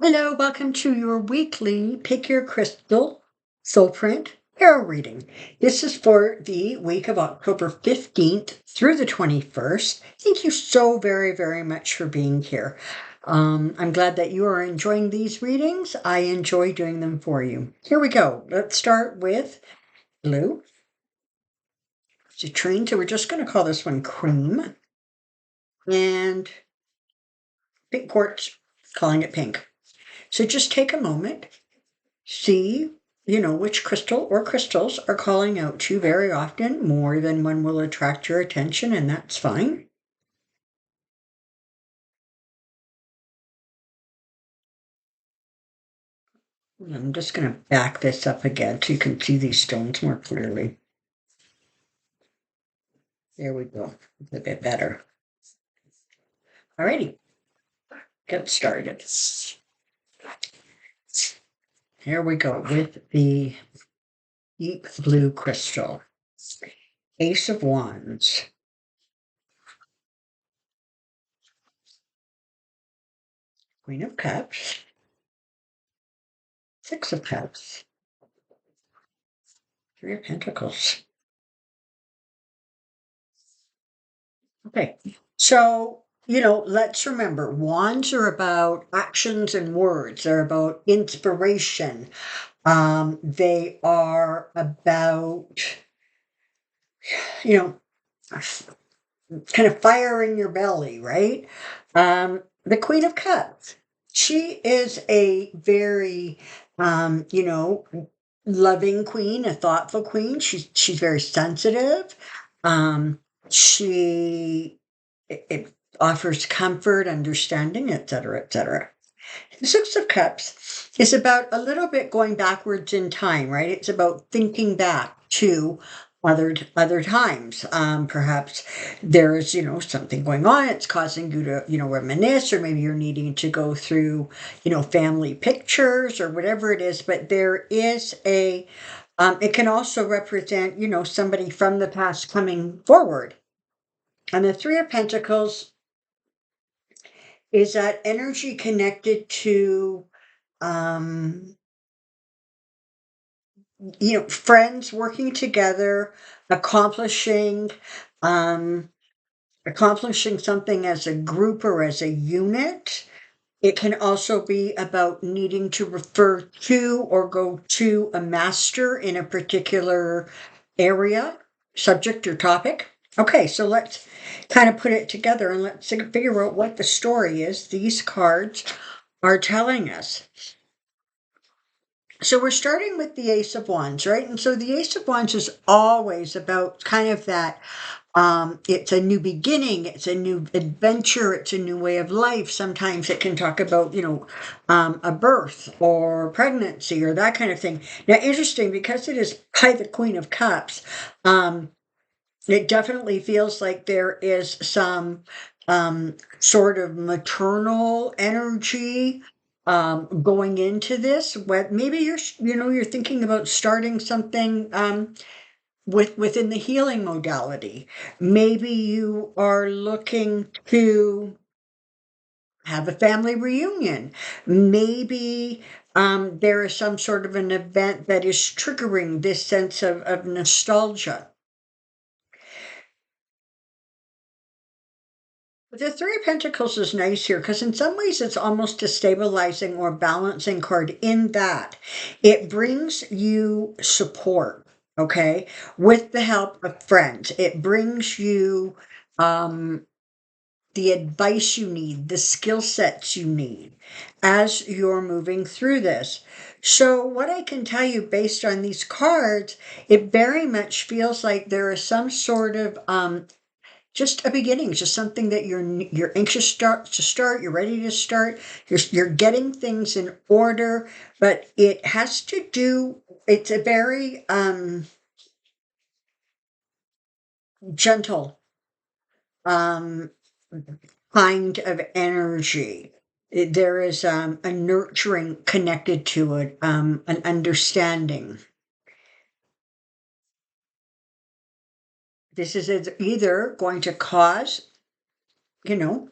Hello, welcome to your weekly Pick Your Crystal Soulprint Tarot reading. This is for the week of October 15th through the 21st. Thank you so very much for being here. I'm glad that you are enjoying these readings. I enjoy doing them for you. Here we go. Let's start with blue, citrine. So we're just going to call this one cream. And pink quartz, calling it pink. So just take a moment. See, which crystal or crystals are calling out to you. Very often. More than one will attract your attention, and that's fine. I'm just going to back this up again so you can see these stones more clearly. There we go. It's a bit better. Alrighty, get started. Here we go with the deep blue crystal. Ace of Wands. Queen of Cups. Six of Cups. Three of Pentacles. Okay, so, let's remember wands are about actions and words. They're about inspiration. They are about, you know, kind of fire in your belly, right? The Queen of Cups. She is a very, loving queen, a thoughtful queen. She's very sensitive. She it offers comfort, understanding, etc., etc. The Six of Cups is about a little bit going backwards in time, right? It's about thinking back to other times. Perhaps there is, something going on. It's causing you to, reminisce, or maybe you're needing to go through, family pictures or whatever it is. But there is it can also represent, somebody from the past coming forward. And the Three of Pentacles is that energy connected to um friends working together, accomplishing um accomplishing something as a group or as a unit. It can also be about needing to refer to or go to a master in a particular area, subject or topic. Okay, so let's kind of put it together and let's figure out what the story is these cards are telling us. So we're starting with the Ace of Wands, right? And so the Ace of Wands is always about kind of that it's a new beginning, it's a new adventure, it's a new way of life. Sometimes it can talk about, a birth or pregnancy or that kind of thing. Now, interesting, because it is by the Queen of Cups, it definitely feels like there is some sort of maternal energy going into this. What maybe you're thinking about starting something within the healing modality. Maybe you are looking to have a family reunion. Maybe there is some sort of an event that is triggering this sense of nostalgia. The Three of Pentacles is nice here because in some ways it's almost a stabilizing or balancing card in that it brings you support, okay, with the help of friends. It brings you the advice you need, the skill sets you need as you're moving through this. So, what I can tell you based on these cards, it very much feels like there is some sort of just a beginning, just something that you're anxious to start, you're ready to start, you're getting things in order, but it has to do, it's a very gentle um kind of energy. There is a nurturing connected to it, an understanding. This is either going to cause, you know,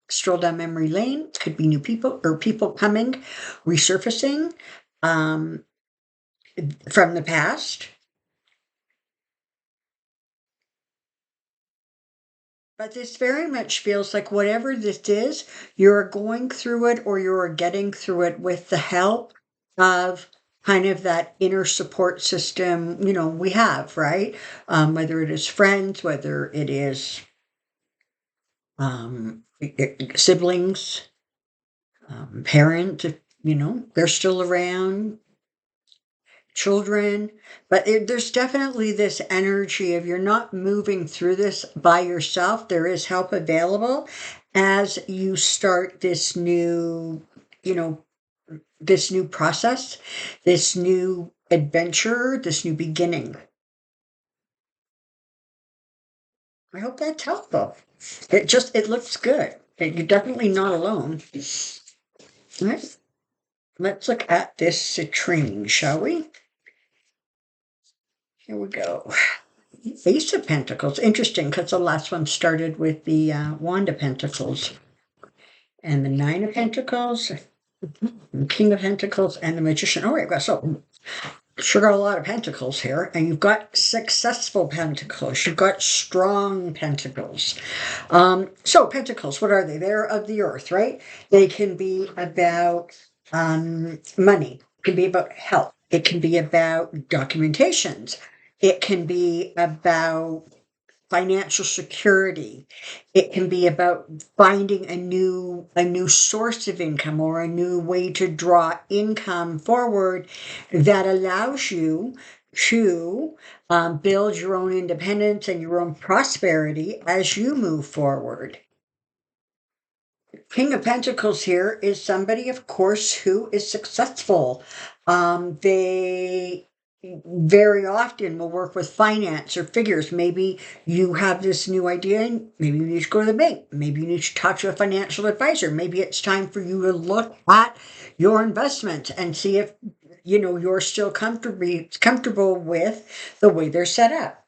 Stroll down memory lane. Could be new people or people coming, resurfacing um, from the past. But this very much feels like whatever this is, you're going through it or you're getting through it with the help of kind of that inner support system, we have, right? Whether it is friends, whether it is siblings, parents, if, they're still around, children, but there's definitely this energy of you're not moving through this by yourself. There is help available as you start you know, this new process, this new adventure, this new beginning. I hope that's helpful. It looks good. You're definitely not alone. All right, let's look at this citrine, shall we? Here we go. Ace of Pentacles. Interesting, because the last one started with the Wand of Pentacles. And the Nine of Pentacles, the King of Pentacles, and the Magician. All right, so sure got a lot of pentacles here. And you've got successful pentacles. You've got strong pentacles. So pentacles, what are they? They're of the earth, right? They can be about money. It can be about health. It can be about documentations. It can be about financial security. It can be about finding a new source of income or a new way to draw income forward that allows you to build your own independence and your own prosperity as you move forward. King of Pentacles here is somebody, of course, who is successful. They very often will work with finance or figures. Maybe you have this new idea and maybe you need to go to the bank. Maybe you need to talk to a financial advisor. Maybe it's time for you to look at your investments and see if you're still comfortable with the way they're set up.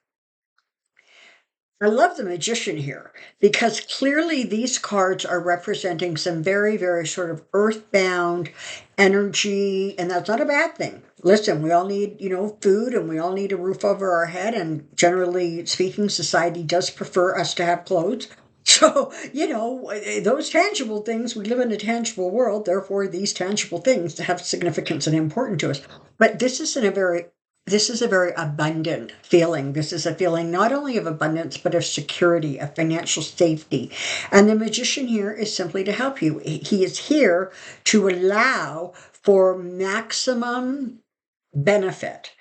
I love the Magician here because clearly these cards are representing some very, very sort of earthbound energy, and that's not a bad thing. Listen, we all need, food and we all need a roof over our head, and generally speaking, society does prefer us to have clothes. So, those tangible things, we live in a tangible world, therefore these tangible things have significance and important to us. But this is a very abundant feeling. This is a feeling not only of abundance, but of security, of financial safety. And the Magician here is simply to help you. He is here to allow for maximum benefit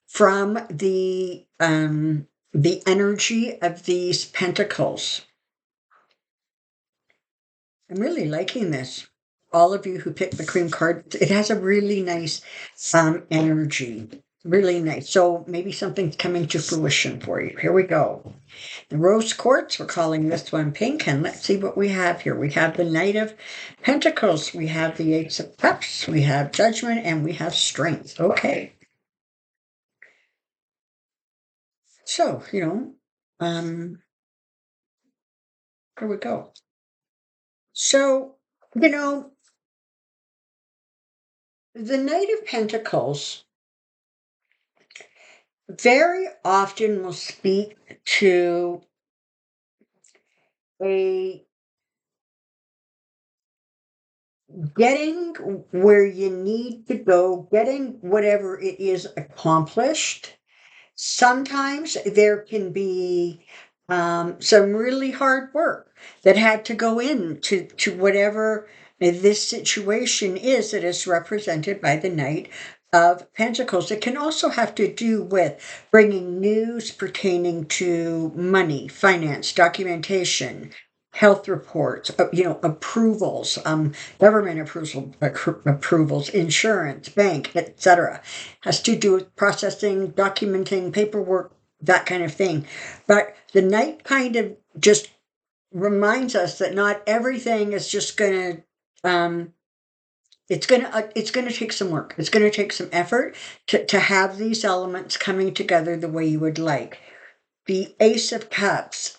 from the energy of these pentacles. I'm really liking this. All of you who picked the cream card, it has a really nice energy. Really nice. So maybe something's coming to fruition for you. Here we go. The rose quartz, we're calling this one pink. And let's see what we have here. We have the Knight of Pentacles. We have the Ace of Cups. We have Judgment. And we have Strength. Okay. So, here we go. So, the Knight of Pentacles very often will speak to a getting where you need to go, getting whatever it is accomplished. Sometimes there can be some really hard work that had to go into whatever this situation is that is represented by the Knight of Pentacles. It can also have to do with bringing news pertaining to money, finance, documentation, health reports, approvals, government approvals, insurance, bank, etc. Has to do with processing, documenting, paperwork, that kind of thing. But the Knight kind of just reminds us that not everything is just going to it's going to take some work. It's going to take some effort to have these elements coming together the way you would like. The Ace of Cups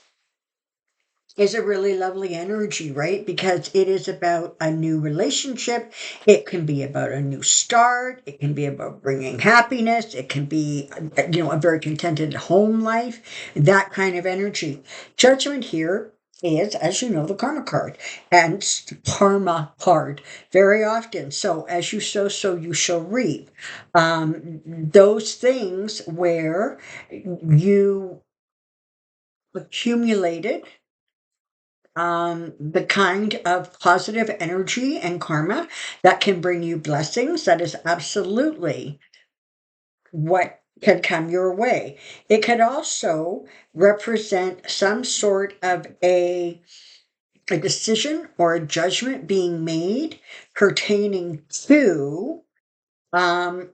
is a really lovely energy, right? Because it is about a new relationship. It can be about a new start. It can be about bringing happiness. It can be, a very contented home life, that kind of energy. Judgment here is, as you know, the karma card and it's the karma card very often. So as you sow, so you shall reap. Those things where you accumulated the kind of positive energy and karma that can bring you blessings. That is absolutely what can come your way. It could also represent some sort of a decision or a judgment being made pertaining to um,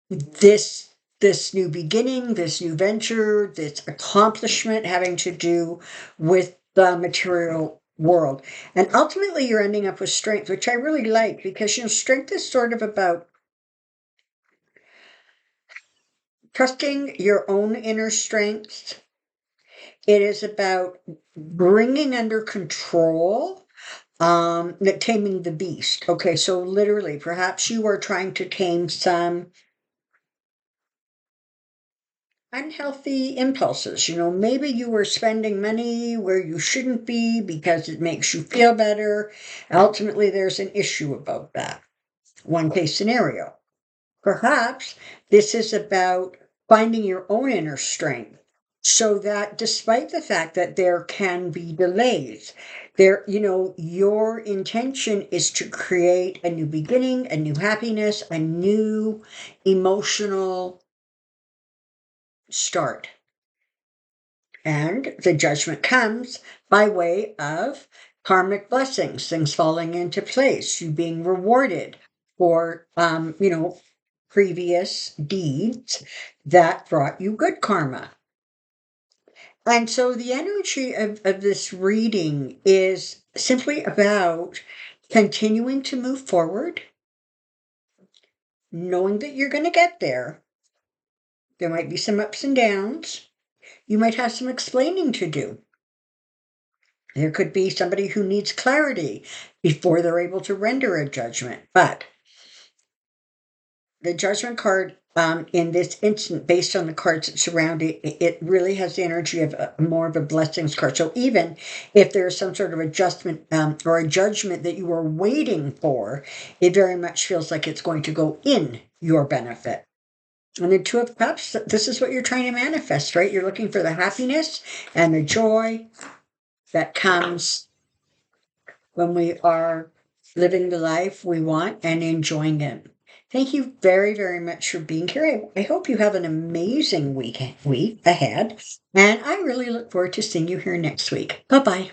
this this new beginning, this new venture, this accomplishment having to do with the material world. And ultimately you're ending up with strength, which I really like because strength is sort of about trusting your own inner strength. It is about bringing under control, taming the beast. Okay, so literally, perhaps you are trying to tame some unhealthy impulses. Maybe you were spending money where you shouldn't be because it makes you feel better. Ultimately, there's an issue about that. One case scenario. Perhaps this is about finding your own inner strength so that despite the fact that there can be delays, your intention is to create a new beginning, a new happiness, a new emotional start. And the judgment comes by way of karmic blessings, things falling into place, you being rewarded for, previous deeds that brought you good karma. And so the energy of this reading is simply about continuing to move forward, knowing that you're going to get there. There might be some ups and downs. You might have some explaining to do. There could be somebody who needs clarity before they're able to render a judgment. But the judgment card in this instant, based on the cards that surround it, it really has the energy of more of a blessings card. So even if there's some sort of adjustment or a judgment that you are waiting for, it very much feels like it's going to go in your benefit. And the Two of Cups, this is what you're trying to manifest, right? You're looking for the happiness and the joy that comes when we are living the life we want and enjoying it. Thank you very, very much for being here. I hope you have an amazing week ahead, and I really look forward to seeing you here next week. Bye-bye.